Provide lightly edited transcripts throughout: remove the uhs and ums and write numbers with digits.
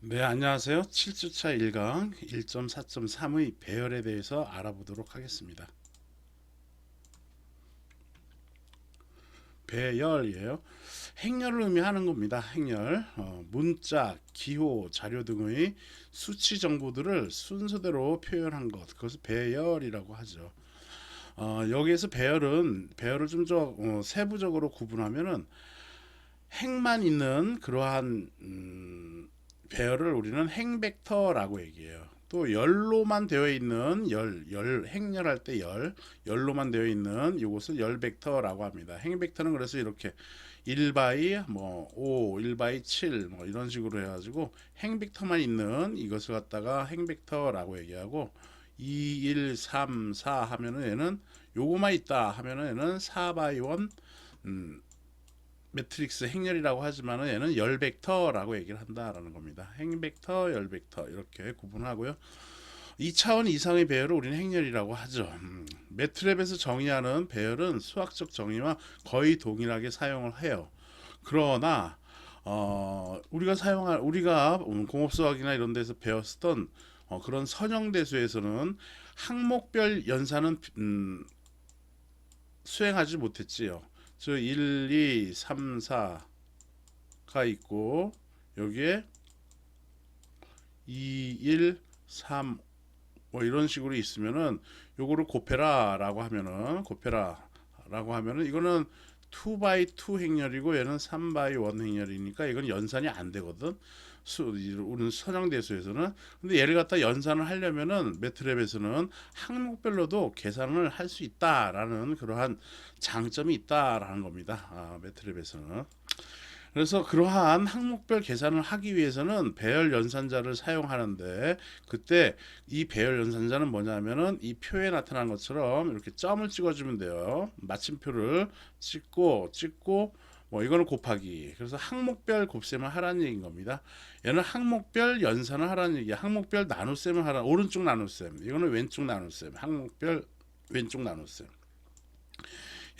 네, 안녕하세요. 7주차 1강 1.4.3의 배열에 대해서 알아보도록 하겠습니다. 배열이에요. 행렬을 의미하는 겁니다. 행렬. 문자, 기호, 자료 등의 수치 정보들을 순서대로 표현한 것. 그것을 배열이라고 하죠. 여기에서 배열을 좀 더 세부적으로 구분하면은 행만 있는 그러한 배열을 우리는 행벡터라고 얘기해요. 또 열로만 되어 있는 행렬할 때 열로만 되어 있는 이것을 열벡터라고 합니다. 행벡터는 그래서 이렇게 1바이 뭐 5, 1바이 7 뭐 이런 식으로 해가지고 행벡터만 있는 이것을 갖다가 행벡터라고 얘기하고 2, 1, 3, 4 하면은 얘는 요거만 있다 하면은 얘는 4바이 1 매트릭스 행렬이라고 하지만 얘는 열 벡터라고 얘기를 한다라는 겁니다. 행 벡터, 열 벡터 이렇게 구분하고요. 2차원 이상의 배열을 우리는 행렬이라고 하죠. 매트랩에서 정의하는 배열은 수학적 정의와 거의 동일하게 사용을 해요. 그러나 우리가 공업수학이나 이런 데서 배웠던 그런 선형대수에서는 항목별 연산은 수행하지 못했지요. 즉 1, 2, 3, 4가 있고 여기에 2, 1, 3 뭐 이런 식으로 있으면은 요거를 곱해라라고 하면은 이거는 2x2 행렬이고 얘는 3x1 행렬이니까 이건 연산이 안 되거든. 우리는 선형대수에서는. 근데 얘를 갖다 연산을 하려면은 매트랩에서는 항목별로도 계산을 할 수 있다라는 그러한 장점이 있다라는 겁니다. 매트랩에서는. 그래서 그러한 항목별 계산을 하기 위해서는 배열 연산자를 사용하는데, 그때 이 배열 연산자는 뭐냐면은 이 표에 나타난 것처럼 이렇게 점을 찍어주면 돼요. 마침표를 찍고 뭐 이거는 곱하기. 그래서 항목별 곱셈을 하라는 얘기인 겁니다. 얘는 항목별 연산을 하라는 얘기야. 항목별 나눗셈을 하라. 오른쪽 나눗셈. 이거는 왼쪽 나눗셈. 항목별 왼쪽 나눗셈.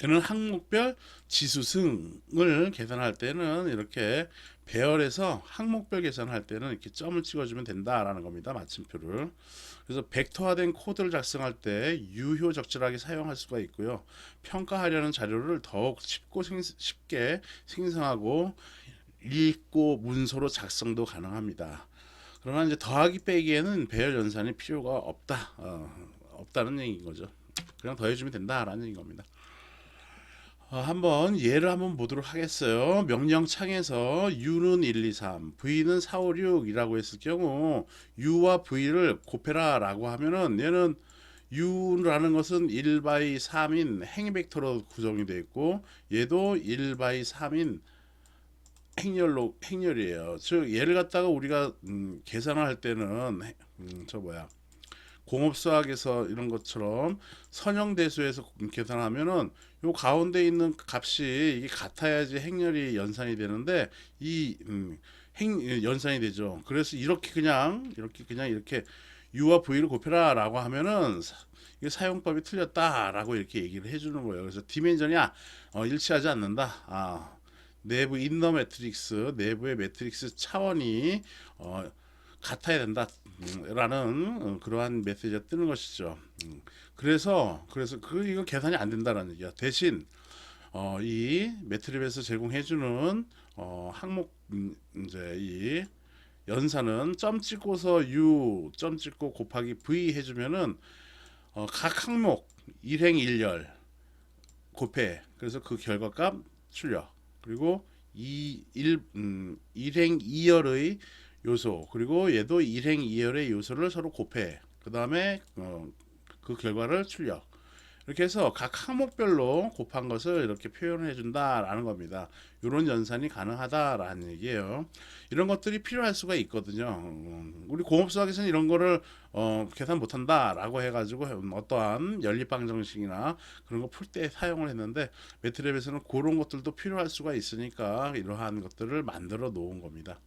얘는 항목별 지수승을 계산할 때는 이렇게 배열에서 항목별 계산할 때는 이렇게 점을 찍어주면 된다라는 겁니다. 마침표를. 그래서 벡터화된 코드를 작성할 때 유효 적절하게 사용할 수가 있고요. 평가하려는 자료를 더욱 쉽게 생성하고 읽고 문서로 작성도 가능합니다. 그러나 이제 더하기 빼기에는 배열 연산이 필요가 없다는 얘기인 거죠. 그냥 더해주면 된다라는 얘기인 겁니다. 한번 예를 한번 보도록 하겠어요. 명령창에서 U는 1, 2, 3, V는 4, 5, 6이라고 했을 경우 U와 V를 곱해라 라고 하면은 얘는 U라는 것은 1 바이 3인 행벡터로 구성이 되어 있고 얘도 1 바이 3인 행렬이에요. 즉 얘를 갖다가 우리가 계산을 할 때는 공업수학에서 이런 것처럼 선형대수에서 계산하면은 요 가운데 있는 값이 이게 같아야지 행렬이 연산이 되는데 이 연산이 되죠. 그래서 이렇게 u와 v를 곱해라라고 하면은 이게 사용법이 틀렸다라고 이렇게 얘기를 해주는 거예요. 그래서 디멘전이 일치하지 않는다. 내부 인너 매트릭스, 내부의 매트릭스 차원이 같아야 된다. 라는 그러한 메시지가 뜨는 것이죠. 그래서 이거 계산이 안 된다라는 얘기야. 대신 이 매트립에서 제공해주는 항목 이제 이 연산은 점 찍고서 u 점 찍고 곱하기 v 해주면은 각 항목 일행 일열 곱해. 그래서 그 결과값 출력. 그리고 일행 이열의 요소, 그리고 얘도 일행 이열의 요소를 서로 곱해. 그 다음에 그 결과를 출력. 이렇게 해서 각 항목별로 곱한 것을 이렇게 표현을 해준다라는 겁니다. 이런 연산이 가능하다라는 얘기예요. 이런 것들이 필요할 수가 있거든요. 우리 공업수학에서는 이런 거를 계산 못한다라고 해가지고 어떠한 연립방 정식이나 그런 거 풀 때 사용을 했는데, 매트랩에서는 그런 것들도 필요할 수가 있으니까 이러한 것들을 만들어 놓은 겁니다.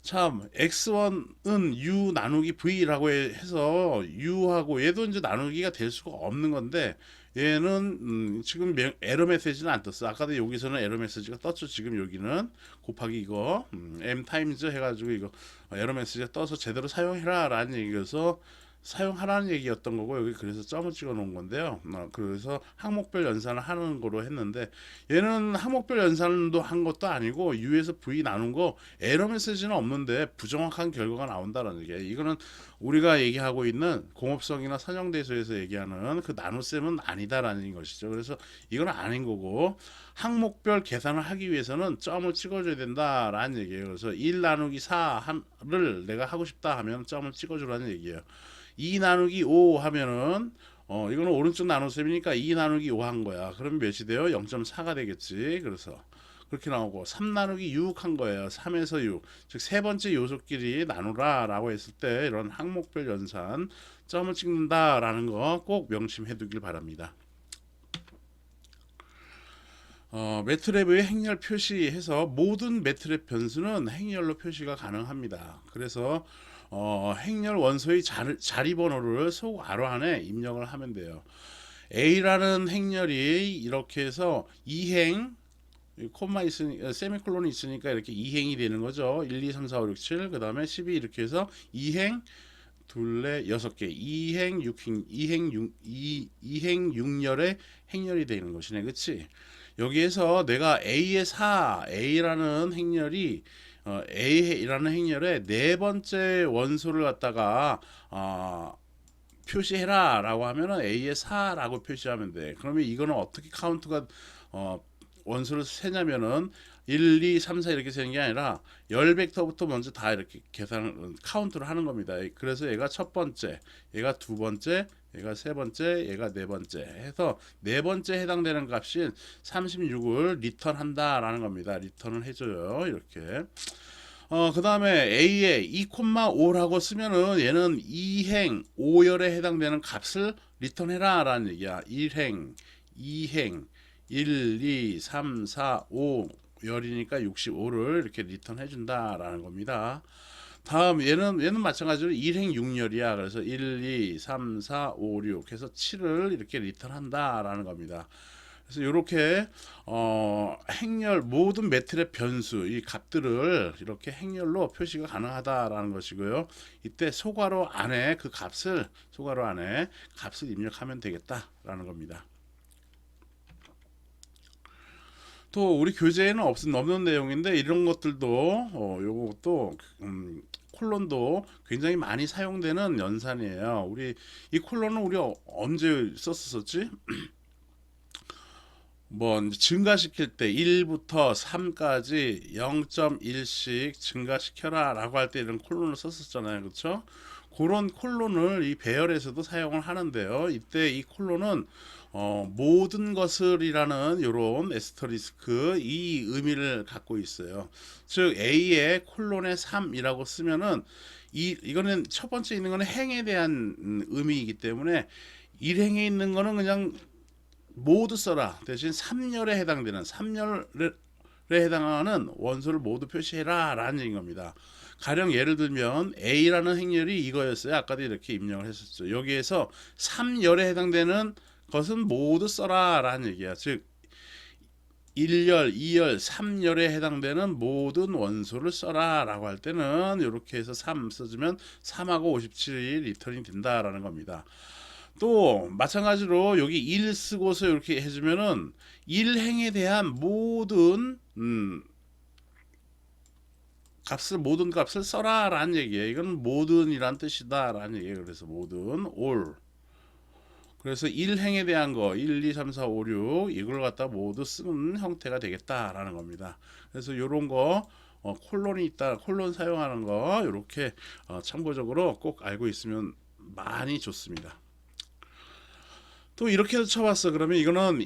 참 x1은 u 나누기 v라고 해서 u하고 얘도 이제 나누기가 될 수가 없는 건데, 얘는 지금 에러 메시지는 안 떴어. 아까도 여기서는 에러 메시지가 떴죠. 지금 여기는 곱하기 이거 m 타임즈 해가지고 이거 에러 메시지가 떠서 제대로 사용해라라는 얘기여서 사용하라는 얘기였던 거고, 여기 그래서 점을 찍어 놓은 건데요. 그래서 항목별 연산을 하는 거로 했는데, 얘는 항목별 연산도 한 것도 아니고 U에서 V 나눈 거 에러 메시지는 없는데 부정확한 결과가 나온다는 얘기예요. 이거는 우리가 얘기하고 있는 공업성이나 선형대소에서 얘기하는 그 나눗셈은 아니다라는 것이죠. 그래서 이건 아닌 거고, 항목별 계산을 하기 위해서는 점을 찍어줘야 된다라는 얘기예요. 그래서 1 나누기 4를 내가 하고 싶다 하면 점을 찍어주라는 얘기예요. 2 나누기 5 하면은 이거는 오른쪽 나눗셈이니까 2 나누기 5 한 거야. 그러면 몇이 돼요? 0.4가 되겠지. 그래서 그렇게 나오고, 3 나누기 6 한 거예요. 3에서 6. 즉 세 번째 요소끼리 나누라 라고 했을 때 이런 항목별 연산 점을 찍는다라는 거 꼭 명심해 두길 바랍니다. 매트랩의 행렬 표시해서 모든 매트랩 변수는 행렬로 표시가 가능합니다. 그래서 행렬 원소의 자리 번호를 속 괄호 안에 입력을 하면 돼요. A라는 행렬이 이렇게 해서 2행 콤마 있으니까 세미콜론이 있으니까 이렇게 2행이 되는 거죠. 1, 2, 3, 4, 5, 6, 7 그 다음에 12 이렇게 해서 2행 둘레 6개 2행 6행 2행 6열의 행렬이 되는 것이네. 그치? 여기에서 내가 A라는 행렬이 A라는 행렬의 네 번째 원소를 갖다가 표시해라 라고 하면은 A의 4라고 표시하면 돼. 그러면 이거는 어떻게 카운트가 원소를 세냐면은 1, 2, 3, 4 이렇게 세는 게 아니라 열 벡터부터 먼저 다 이렇게 카운트를 하는 겁니다. 그래서 얘가 첫 번째, 얘가 두 번째, 얘가 세 번째, 얘가 네 번째 해서 네 번째 해당되는 값인 36을 리턴한다라는 겁니다. 리턴을 해줘요. 이렇게. 그 다음에 A에 2,5라고 쓰면은 얘는 2행 5열에 해당되는 값을 리턴해라 라는 얘기야. 1행, 2행, 1, 2, 3, 4, 5 열이니까 65를 이렇게 리턴 해준다라는 겁니다. 다음 얘는 마찬가지로 1행 6열이야. 그래서 1, 2, 3, 4, 5, 6 해서 7을 이렇게 리턴한다라는 겁니다. 그래서 이렇게 행렬 모든 매트랩 변수 이 값들을 이렇게 행렬로 표시가 가능하다라는 것이고요. 이때 소괄호 안에 그 값을 입력하면 되겠다라는 겁니다. 또 우리 교재에는 없는 내용인데 이런 것들도 요것도 콜론도 굉장히 많이 사용되는 연산이에요. 우리 이 콜론은 우리 언제 썼었지? 뭐 증가시킬 때 1부터 3까지 0.1씩 증가시켜라 라고 할 때 이런 콜론을 썼었잖아요. 그렇죠? 그런 콜론을 이 배열에서도 사용을 하는데요. 이때 이 콜론은 모든 것을이라는 이런 에스터리스크 이 의미를 갖고 있어요. 즉 A에 콜론에 3이라고 쓰면은 이거는 첫 번째 있는 거는 행에 대한 의미이기 때문에 1행에 있는 거는 그냥 모두 써라. 대신 3열에 해당되는 3열에 해당하는 원소를 모두 표시해라 라는 얘기인 겁니다. 가령 예를 들면 A라는 행렬이 이거였어요. 아까도 이렇게 입력을 했었죠. 여기에서 3열에 해당되는 것은 모두 써라 라는 얘기야. 즉 1열, 2열, 3열에 해당되는 모든 원소를 써라 라고 할 때는 이렇게 해서 3 써주면 3하고 57이 리턴이 된다라는 겁니다. 또 마찬가지로 여기 1 쓰고서 이렇게 해주면은 1행에 대한 모든 모든 값을 써라 라는 얘기예요. 이건 모든이란 뜻이다 라는 얘기예요. 그래서 모든 all 그래서 1행에 대한 거 1, 2, 3, 4, 5, 6 이걸 갖다 모두 쓰는 형태가 되겠다라는 겁니다. 그래서 이런 거 콜론이 있다, 콜론 사용하는 거 이렇게 참고적으로 꼭 알고 있으면 많이 좋습니다. 또 이렇게 해서 쳐봤어. 그러면 이거는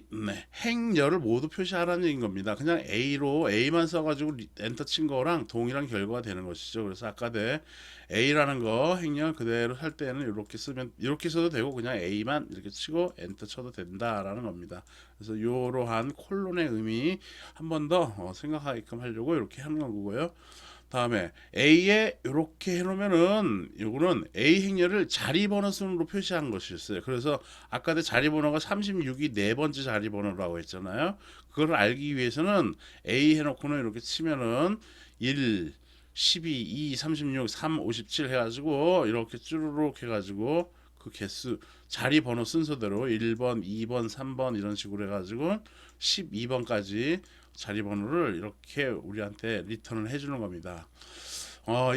행렬을 모두 표시하라는 얘기인 겁니다. 그냥 A만 써가지고 엔터 친 거랑 동일한 결과가 되는 것이죠. 그래서 아까 A라는 거 행렬 그대로 할 때는 이렇게 써도 되고 그냥 A만 이렇게 치고 엔터 쳐도 된다라는 겁니다. 그래서 이러한 콜론의 의미 한 번 더 생각하게끔 하려고 이렇게 하는 거고요. 다음에 A에 이렇게 해놓으면은 요거는 A 행렬을 자리 번호 순으로 표시한 것이었어요. 그래서 아까 내 자리 번호가 36이 네 번째 자리 번호라고 했잖아요. 그걸 알기 위해서는 A 해놓고는 이렇게 치면은 1, 12, 2, 36, 3, 57 해가지고 이렇게 쭈루룩 해가지고 그 개수 자리 번호 순서대로 1번, 2번, 3번 이런 식으로 해가지고 12번까지 자리 번호를 이렇게 우리한테 리턴을 해주는 겁니다.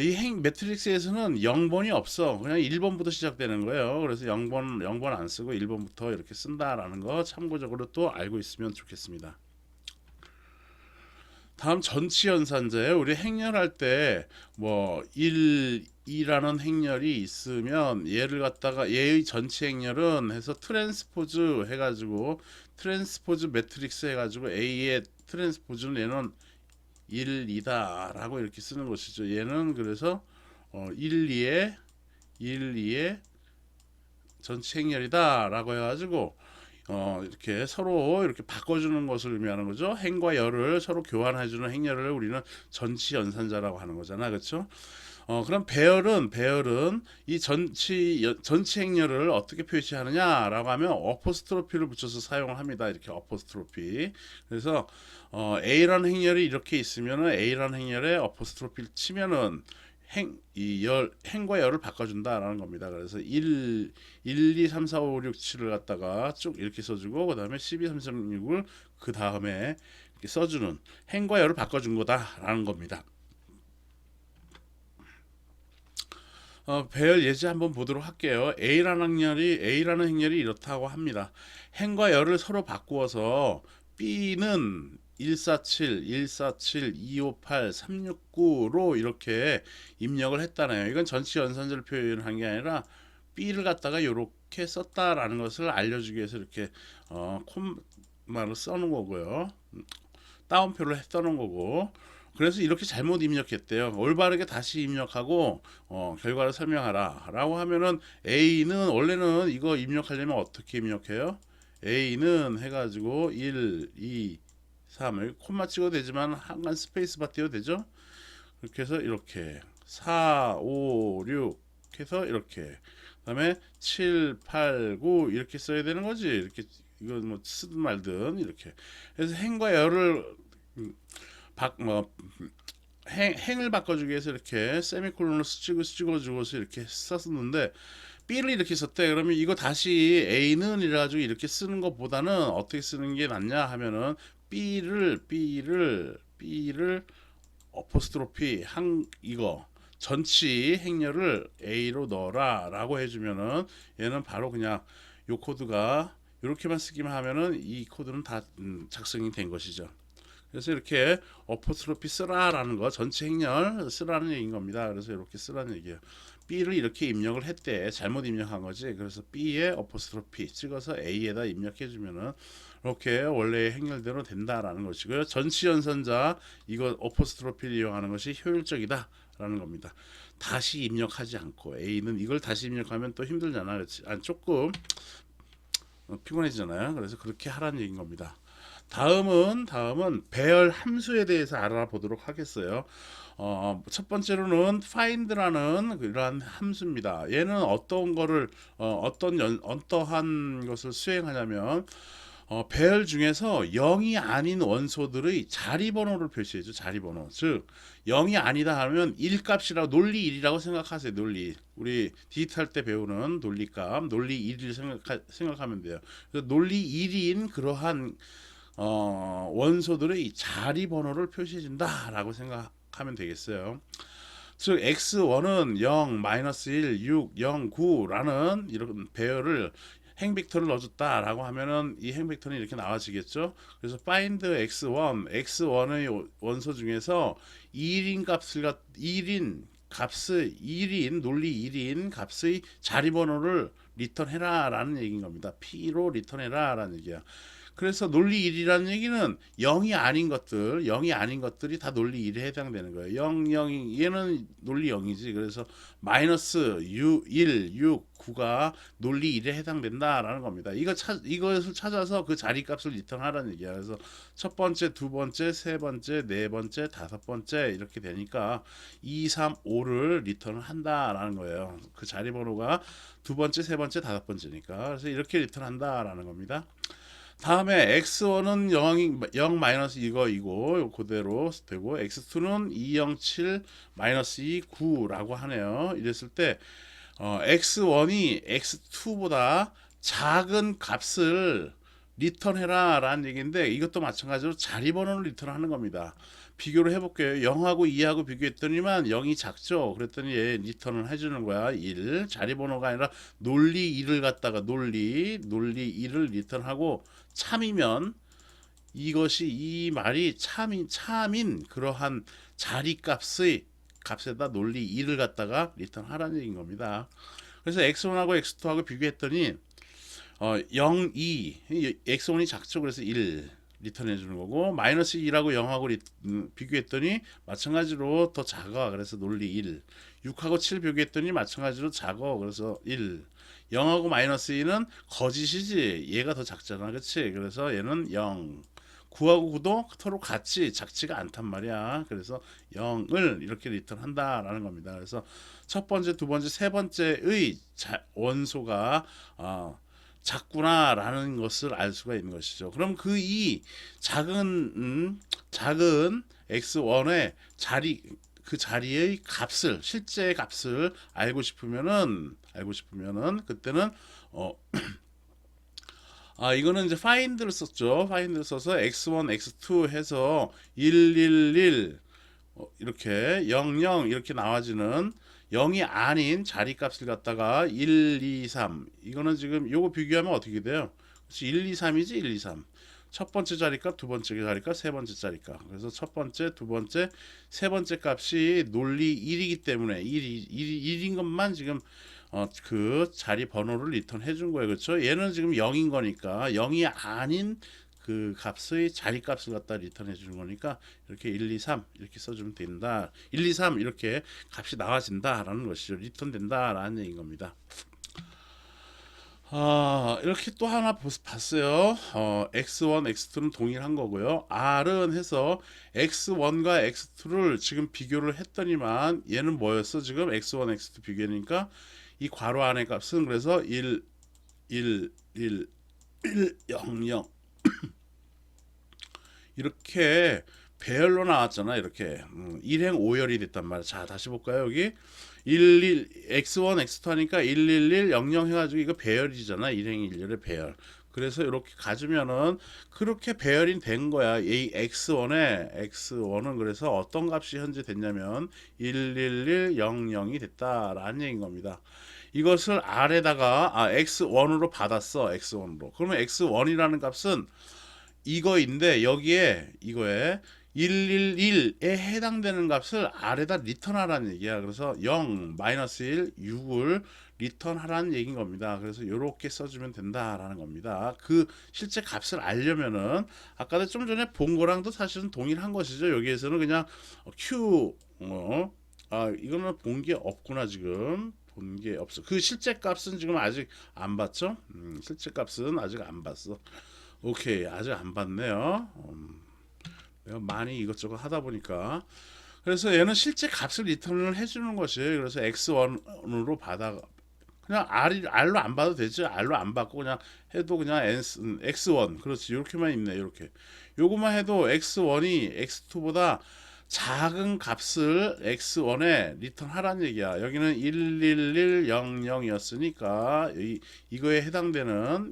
이 매트릭스에서는 0번이 없어. 그냥 1번부터 시작되는 거예요. 그래서 0번 안 쓰고 1번부터 이렇게 쓴다라는 거 참고적으로 또 알고 있으면 좋겠습니다. 다음 전치 연산자예요. 우리 행렬할 때 뭐 1, 2라는 행렬이 있으면 얘를 갖다가 얘의 전치 행렬은 해서 트랜스포즈 해가지고 트랜스포즈 매트릭스 해가지고 A의 트랜스포즈는 얘는 1, 2다 라고 이렇게 쓰는 것이죠. 얘는 그래서 1, 2의 전치 행렬이다 라고 해가지고 이렇게 서로 이렇게 바꿔주는 것을 의미하는 거죠. 행과 열을 서로 교환해주는 행렬을 우리는 전치 연산자라고 하는 거잖아, 그렇죠? 그럼 배열은 이 전치 행렬을 어떻게 표시하느냐라고 하면 어포스트로피를 붙여서 사용을 합니다. 이렇게 어포스트로피. 그래서 A라는 행렬이 이렇게 있으면은 A라는 행렬에 어포스트로피를 치면은 행과 열을 바꿔준다라는 겁니다. 그래서 1, 2, 3, 4, 5, 6, 7을 갖다가 쭉 이렇게 써주고 그 다음에 12, 3, 4, 6을 그 다음에 이렇게 써주는 행과 열을 바꿔준 거다라는 겁니다. 배열 예제 한번 보도록 할게요. A라는 행렬이 이렇다고 합니다. 행과 열을 서로 바꾸어서 B는 147, 147, 258, 369로 이렇게 입력을 했다네요. 이건 전치 연산자를 표현한 게 아니라 B를 갖다가 이렇게 썼다라는 것을 알려주기 위해서 이렇게 콤마를 써놓은 거고요. 따옴표를 써놓은 거고. 그래서 이렇게 잘못 입력했대요. 올바르게 다시 입력하고 결과를 설명하라 라고 하면은 A는 원래는 이거 입력하려면 어떻게 입력해요? A는 해가지고 1, 2, 3을 콤마 찍어도 되지만 한간 스페이스 바 띄워도 되죠? 이렇게 해서 이렇게 4, 5, 6 해서 이렇게 그 다음에 7, 8, 9 이렇게 써야 되는 거지. 이렇게 이건 뭐 쓰든 말든 이렇게 그래서 행과 열을 행을 바꿔주기 위해서 이렇게 세미콜론을 찍어주고서 이렇게 썼는데 B를 이렇게 썼대. 그러면 이거 다시 A는 이래가지고 이렇게 쓰는 것보다는 어떻게 쓰는 게 낫냐 하면은 B를 어포스트로피 이거 전치 행렬을 A로 넣어라 라고 해주면은 얘는 바로 그냥 요 코드가 이렇게만 쓰기만 하면은 이 코드는 다 작성이 된 것이죠. 그래서 이렇게 어포스트로피 쓰라라는 거 전체 행렬 쓰라는 얘기인 겁니다. 그래서 이렇게 쓰라는 얘기예요. B를 이렇게 입력을 했대. 잘못 입력한 거지. 그래서 B에 어포스트로피 찍어서 A에다 입력해 주면은 이렇게 원래의 행렬대로 된다라는 것이고요. 전치 연산자 이거 어포스트로피를 이용하는 것이 효율적이다라는 겁니다. 다시 입력하지 않고 A는 이걸 다시 입력하면 또 힘들잖아. 그렇지? 조금 피곤해지잖아요. 그래서 그렇게 하라는 얘기인 겁니다. 다음은 배열 함수에 대해서 알아보도록 하겠어요. 첫 번째로는 find라는 이러한 함수입니다. 얘는 어떠한 것을 수행하냐면 배열 중에서 0이 아닌 원소들의 자리 번호를 표시해줘. 자리 번호. 즉 0이 아니다 하면 1값이라고 논리 1이라고 생각하세요. 논리. 우리 디지털 때 배우는 논리값, 논리 1을 생각하면 돼요. 그래서 논리 1인 그러한 원소들의 자리 번호를 표시해준다라고 생각하면 되겠어요. 즉 x1은 0, -1, 6, 0, 9라는 이런 배열을 행벡터를 넣어줬다라고 하면은 이 행벡터는 이렇게 나와지겠죠. 그래서 find x1의 원소 중에서 1인 논리 1인 값의 자리 번호를 리턴해라 라는 얘기인 겁니다. P로 리턴해라 라는 얘기야. 그래서 논리 1이라는 얘기는 0이 아닌 것들, 0이 아닌 것들이 다 논리 1에 해당되는 거예요. 0, 0이 얘는 논리 0이지. 그래서 마이너스 6, 1, 6, 9가 논리 1에 해당된다라는 겁니다. 이것을 찾아서 그 자리값을 리턴하라는 얘기야. 그래서 첫 번째, 두 번째, 세 번째, 네 번째, 다섯 번째 이렇게 되니까 2, 3, 5를 리턴을 한다라는 거예요. 그 자리 번호가 두 번째, 세 번째, 다섯 번째니까. 그래서 이렇게 리턴한다라는 겁니다. 다음에 x1은 0 마이너스 이거 그대로 되고 x2는 207 마이너스 2 9라고 하네요. 이랬을 때 x1이 x2보다 작은 값을 리턴해라 라는 얘기인데 이것도 마찬가지로 자리 번호를 리턴하는 겁니다. 비교를 해볼게요. 0하고 2하고 비교했더니만 0이 작죠. 그랬더니 얘 리턴을 해주는 거야. 1 자리 번호가 아니라 논리 1을 갖다가 논리 1을 리턴하고 참이면 이것이 이 말이 참인 그러한 자리값의 값에다 논리 1을 갖다가 리턴하라는 얘기인 겁니다. 그래서 x1하고 x2하고 비교했더니 0, 2 x1이 작죠. 그래서 1 리턴해 주는 거고 마이너스 2라고 0하고 비교했더니 마찬가지로 더 작아. 그래서 논리 1 6하고 7 비교했더니 마찬가지로 작아. 그래서 1 0하고 마이너스 2는 거짓이지. 얘가 더 작잖아. 그치? 그래서 얘는 0 9하고 9도 서로 같이 작지가 않단 말이야. 그래서 0을 이렇게 리턴한다라는 겁니다. 그래서 첫 번째, 두 번째, 세 번째의 원소가 작구나라는 것을 알 수가 있는 것이죠. 그럼 그 이 작은 x1의 그 자리의 값을 실제 값을 알고 싶으면은 그때는 이거는 이제 find를 썼죠. find를 써서 x1, x2 해서 111 이렇게 00 이렇게 나와지는 0이 아닌 자리값을 갖다가 1, 2, 3 이거는 지금 요거 비교하면 어떻게 돼요? 1, 2, 3이지 1, 2, 3 첫 번째 자리값, 두 번째 자리값, 세 번째 자리값. 그래서 첫 번째, 두 번째, 세 번째 값이 논리 1이기 때문에 1인 것만 지금 그 자리 번호를 리턴해 준 거예요. 그렇죠? 얘는 지금 0인 거니까 0이 아닌 그 값의 자리값을 갖다 리턴해 주는 거니까 이렇게 1, 2, 3 이렇게 써주면 된다. 1, 2, 3 이렇게 값이 나와진다라는 것이죠. 리턴된다라는 얘기인 겁니다. 이렇게 또 하나 봤어요. x1, x2는 동일한 거고요. r은 해서 x1과 x2를 지금 비교를 했더니만 얘는 뭐였어? 지금 x1, x2 비교니까 이 괄호 안의 값은 그래서 1, 1, 1, 1, 0, 0 이렇게 배열로 나왔잖아. 이렇게 1행 5열이 됐단 말이야. 자, 다시 볼까요? 여기 11 x1 x2 하니까 111 00 해가지고 이거 배열이잖아. 1행 1열의 배열. 그래서 이렇게 가주면은 그렇게 배열이 된 거야. 이 x1은 그래서 어떤 값이 현재 됐냐면 111 00이 됐다라는 얘기인 겁니다. 이것을 R에다가 x1으로 받았어. x1으로. 그러면 x1이라는 값은 이거인데 이거에 111에 해당되는 값을 R에다 리턴하라는 얘기야. 그래서 0, 마이너스 1, 6을 리턴하라는 얘기인 겁니다. 그래서 이렇게 써주면 된다라는 겁니다. 그 실제 값을 알려면은 아까도 좀 전에 본 거랑도 사실은 동일한 것이죠. 여기에서는 그냥 Q 이거는 본 게 없구나. 지금 본 게 없어. 그 실제 값은 지금 아직 안 봤죠? 실제 값은 아직 안 봤어. 오케이, 아직 안 봤네요. 내가 많이 이것저것 하다 보니까. 그래서 얘는 실제 값을 리턴을 해주는 것이에요. 그래서 x1으로 받아 그냥 R로 안 봐도 되죠. R로 안 받고 그냥 해도 그냥 x1 그렇지. 이렇게만 있네. 이렇게 요것만 해도 x1이 x2보다 작은 값을 x1에 리턴하라는 얘기야. 여기는 11100이었으니까 이거에 해당되는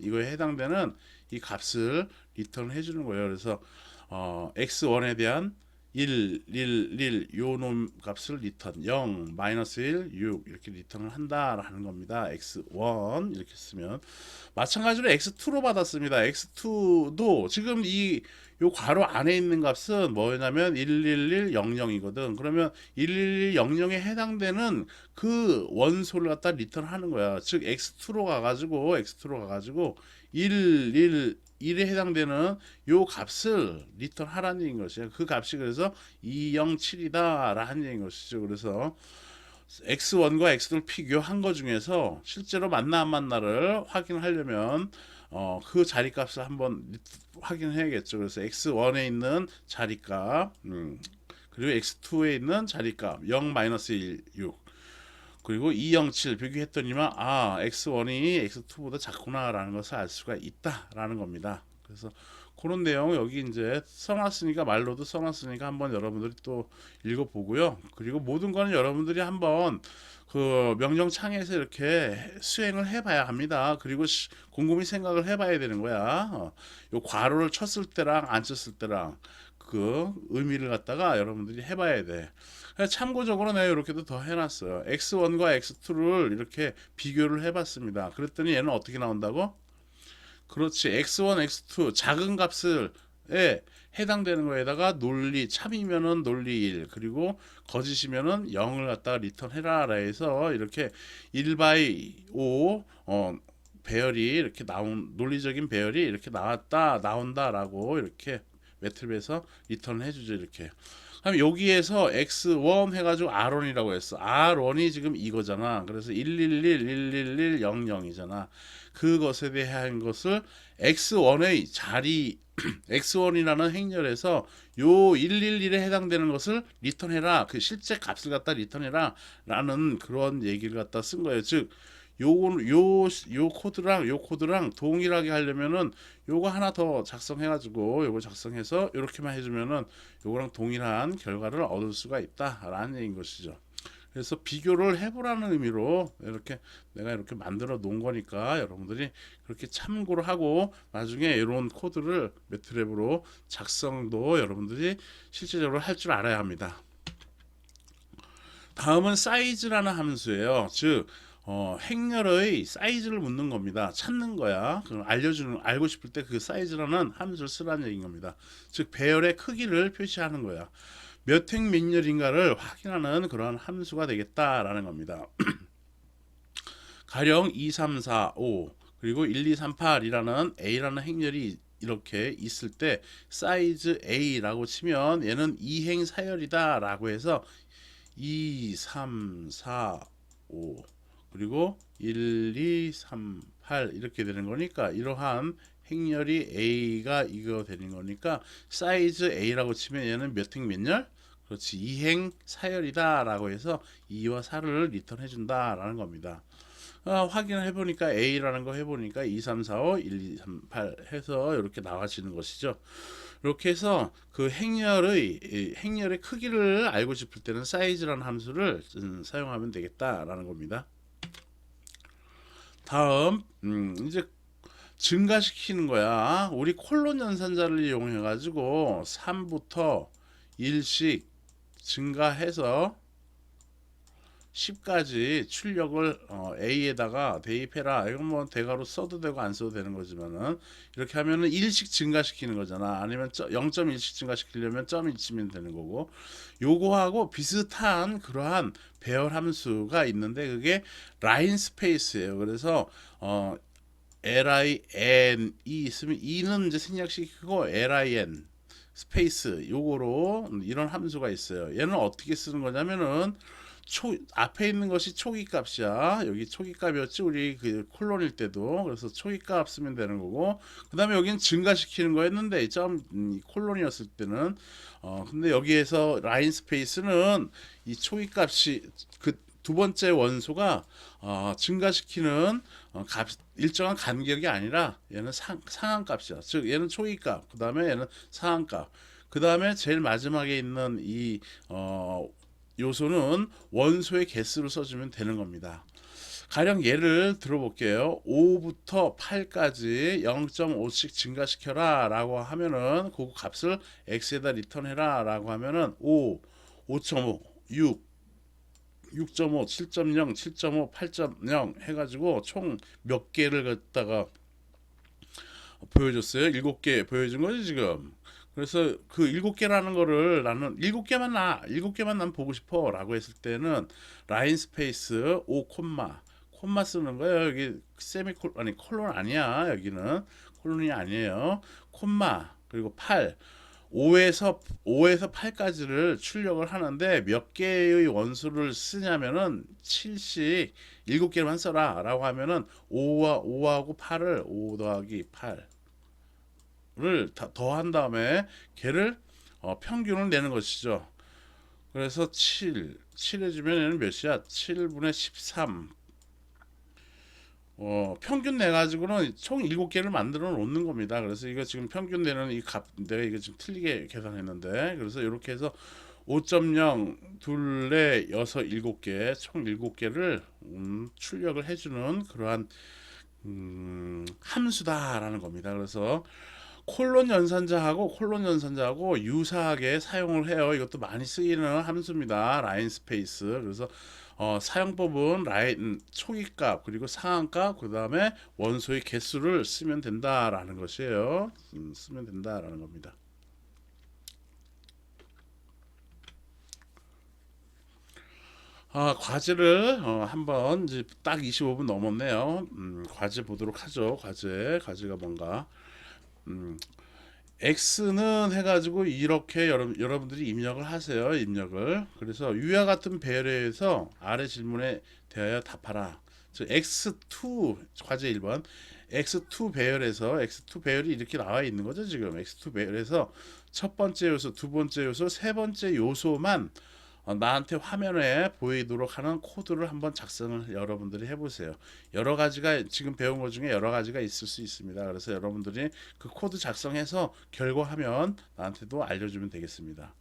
이 값을 리턴을 해주는 거예요. 그래서 x1에 대한 1, 1, 1 요 놈 값을 리턴 0, 마이너스 1, 6 이렇게 리턴을 한다라는 겁니다. x1 이렇게 쓰면 마찬가지로 x2로 받았습니다. x2도 지금 요 괄호 안에 있는 값은 뭐냐면 11100이거든. 그러면 11100에 해당되는 그 원소를 갖다 리턴하는 거야. 즉 x2로 가가지고 111에 해당되는 요 값을 리턴하라는 얘기인 것이야. 그 값이 그래서 207이다라는 얘기인 것이죠. 그래서 x1과 x2를 비교한 거 중에서 실제로 맞나 안 맞나를 확인하려면 그 자리값을 한번 확인해야겠죠. 그래서 x1에 있는 자리값, 그리고 x2에 있는 자리값 0-1, 6, 그리고 207 비교했더니만 x1이 x2보다 작구나라는 것을 알 수가 있다라는 겁니다. 그래서 그런 내용 여기 이제 써놨으니까, 말로도 써놨으니까 한번 여러분들이 또 읽어보고요. 그리고 모든 거는 여러분들이 한번 그 명령창에서 이렇게 수행을 해봐야 합니다. 그리고 곰곰이 생각을 해봐야 되는 거야. 요 괄호를 쳤을 때랑 안 쳤을 때랑 그 의미를 갖다가 여러분들이 해봐야 돼. 참고적으로 내가 이렇게도 더 해놨어요. x1과 x2를 이렇게 비교를 해봤습니다. 그랬더니 얘는 어떻게 나온다고? 그렇지. x1, x2 작은 값에 해당되는 거에다가 논리 참이면은 논리 1, 그리고 거짓이면은 0을 갖다가 리턴해라 해서 이렇게 1/5 배열이 이렇게 논리적인 배열이 이렇게 나온다라고 이렇게 매트립에서 리턴을 해주죠. 이렇게. 그럼 여기에서 x1 해가지고 r1이라고 했어. r1이 지금 이거잖아. 그래서 111,111,00이잖아. 그것에 대한 것을 x1의 자리 x1이라는 행렬에서 요 111에 해당되는 것을 리턴해라. 그 실제 값을 갖다 리턴해라 라는 그런 얘기를 갖다 쓴 거예요. 즉 요 코드랑 동일하게 하려면은 요거 하나 더 작성해가지고 요거 작성해서 이렇게만 해주면은 요거랑 동일한 결과를 얻을 수가 있다라는 얘기인 것이죠. 그래서 비교를 해보라는 의미로 이렇게 내가 이렇게 만들어 놓은 거니까 여러분들이 그렇게 참고를 하고 나중에 이런 코드를 매트랩으로 작성도 여러분들이 실제적으로 할 줄 알아야 합니다. 다음은 사이즈라는 함수예요. 즉 행렬의 사이즈를 묻는 겁니다. 찾는 거야. 알고 싶을 때 그 사이즈라는 함수를 쓰라는 얘기인 겁니다. 즉 배열의 크기를 표시하는 거야. 몇 행 몇 열인가를 확인하는 그런 함수가 되겠다라는 겁니다. 가령 2, 3, 4, 5 그리고 1, 2, 3, 8이라는 A라는 행렬이 이렇게 있을 때 사이즈 A라고 치면 얘는 2행 사열이다 라고 해서 2, 3, 4, 5 그리고 1, 2, 3, 8 이렇게 되는 거니까 이러한 행렬이 A가 이거 되는 거니까 사이즈 A라고 치면 얘는 몇 행 몇 열? 그렇지 2행 사열이다 라고 해서 2와 4를 리턴해 준다 라는 겁니다. 확인을 해보니까 A라는 거 해보니까 2, 3, 4, 5, 1, 2, 3, 8 해서 이렇게 나와지는 것이죠. 이렇게 해서 그 행렬의 크기를 알고 싶을 때는 사이즈라는 함수를 사용하면 되겠다라는 겁니다. 다음 이제 증가시키는 거야. 우리 콜론 연산자를 이용해 가지고 3부터 1씩 증가해서 10까지 출력을 A에다가 대입해라. 이건 뭐 대괄호 써도 되고 안 써도 되는 거지만은 이렇게 하면은 1씩 증가시키는 거잖아. 아니면 0.1씩 증가시키려면 0.1치면 되는 거고, 요거하고 비슷한 그러한 배열 함수가 있는데 그게 라인 스페이스예요. 그래서 LIN이 있으면 E는 이제 생략시키고 LIN 스페이스 요거로 이런 함수가 있어요. 얘는 어떻게 쓰는 거냐면은 앞에 있는 것이 초기 값이야. 여기 초기 값이었지 우리 그 콜론일 때도. 그래서 초기 값 쓰면 되는 거고, 그 다음에 여기는 증가시키는 거였는데 콜론이었을 때는 근데 여기에서 라인 스페이스는 이 초기 값이 그 두 번째 원소가 증가시키는 일정한 간격이 아니라 얘는 상한 값이야. 즉 얘는 초기 값, 그 다음에 얘는 상한 값, 그 다음에 제일 마지막에 있는 이 요소는 원소의 개수를 써주면 되는 겁니다. 가령 예를 들어볼게요. 5부터 8까지 0.5씩 증가시켜라 라고 하면은 그 값을 x에다 리턴해라 라고 하면은 5, 5.5, 6, 6.5, 7.0, 7.5, 8.0 해가지고 총 몇 개를 갖다가 보여줬어요? 7개 보여준 거지 지금. 그래서 그 일곱 개라는 거를 나는 일곱 개만 난 보고 싶어라고 했을 때는 라인 스페이스 5 콤마 쓰는 거예요. 여기 세미콜 아니 콜론 아니야. 여기는 콜론이 아니에요. 콤마 그리고 8 5에서 8까지를 출력을 하는데 몇 개의 원수를 쓰냐면은 7씩 7개만 써라라고 하면은 5하고 8을 5 더하기 8을 더한 다음에 걔를 평균을 내는 것이죠. 그래서 7 해주면 얘는 몇이야? 7분의 13. 평균 내 가지고는 총 7개를 만들어 놓는 겁니다. 그래서 이거 지금 평균 내는 이 값 내가 이거 지금 틀리게 계산했는데 그래서 이렇게 해서 5.0 둘, 넷, 여섯, 7개 총 7개를 출력을 해주는 그러한 함수다라는 겁니다. 그래서 콜론 연산자하고 유사하게 사용을 해요. 이것도 많이 쓰이는 함수입니다. 라인 스페이스. 그래서 사용법은 라인 초기값 그리고 상한값 그 다음에 원소의 개수를 쓰면 된다라는 것이에요. 쓰면 된다라는 겁니다. 과제를 한번 이제 딱 25분 넘었네요. 과제 보도록 하죠. 과제가 뭔가 X는 해가지고 이렇게 여러분들이 입력을 하세요. 입력을. 그래서 위와 같은 배열에서 아래 질문에 대하여 답하라. 즉 X2 과제 1번 X2 배열에서 X2 배열이 이렇게 나와 있는 거죠. 지금 X2 배열에서 첫 번째 요소, 두 번째 요소, 세 번째 요소만 나한테 화면에 보이도록 하는 코드를 한번 작성을 여러분들이 해보세요. 여러 가지가 지금 배운 것 중에 여러 가지가 있을 수 있습니다. 그래서 여러분들이 그 코드 작성해서 결과하면 나한테도 알려주면 되겠습니다.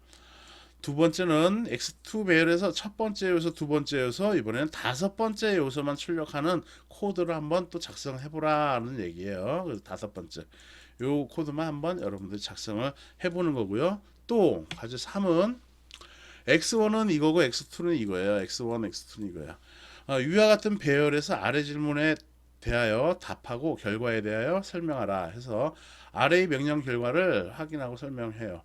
두 번째는 X2 배열에서 첫 번째 요소, 두 번째 요소, 이번에는 다섯 번째 요소만 출력하는 코드를 한번 또 작성해보라는 얘기예요. 그래서 다섯 번째 요 코드만 한번 여러분들이 작성을 해보는 거고요. 또 과제 3은 X1은 이거고 X2는 이거예요. X1, X2는 이거야. 위와 같은 배열에서 아래 질문에 대하여 답하고 결과에 대하여 설명하라 해서 아래의 명령 결과를 확인하고 설명하세요.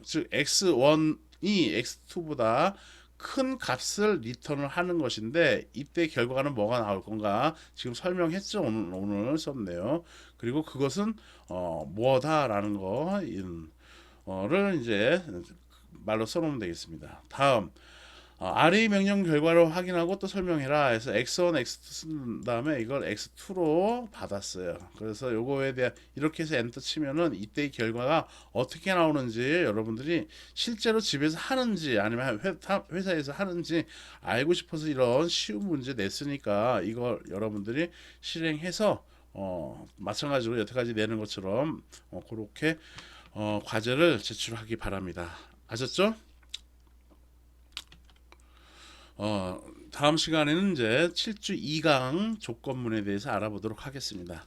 즉 X1이 X2보다 큰 값을 리턴을 하는 것인데 이때 결과는 뭐가 나올 건가 지금 설명했죠. 오늘 썼네요. 그리고 그것은 뭐다라는 거를 이제 말로 써놓으면 되겠습니다. 다음 아래의 명령 결과를 확인하고 또 설명해라 해서 X1, X2 쓴 다음에 이걸 X2로 받았어요. 그래서 요거에 대해 이렇게 해서 엔터 치면은 이때의 결과가 어떻게 나오는지 여러분들이 실제로 집에서 하는지 아니면 회사에서 하는지 알고 싶어서 이런 쉬운 문제 냈으니까 이걸 여러분들이 실행해서 마찬가지로 여태까지 내는 것처럼 그렇게 과제를 제출하기 바랍니다. 아셨죠? 다음 시간에는 이제 7주 2강 조건문에 대해서 알아보도록 하겠습니다.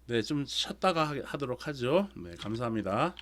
네, 좀 쉬었다가 하도록 하죠. 네, 감사합니다.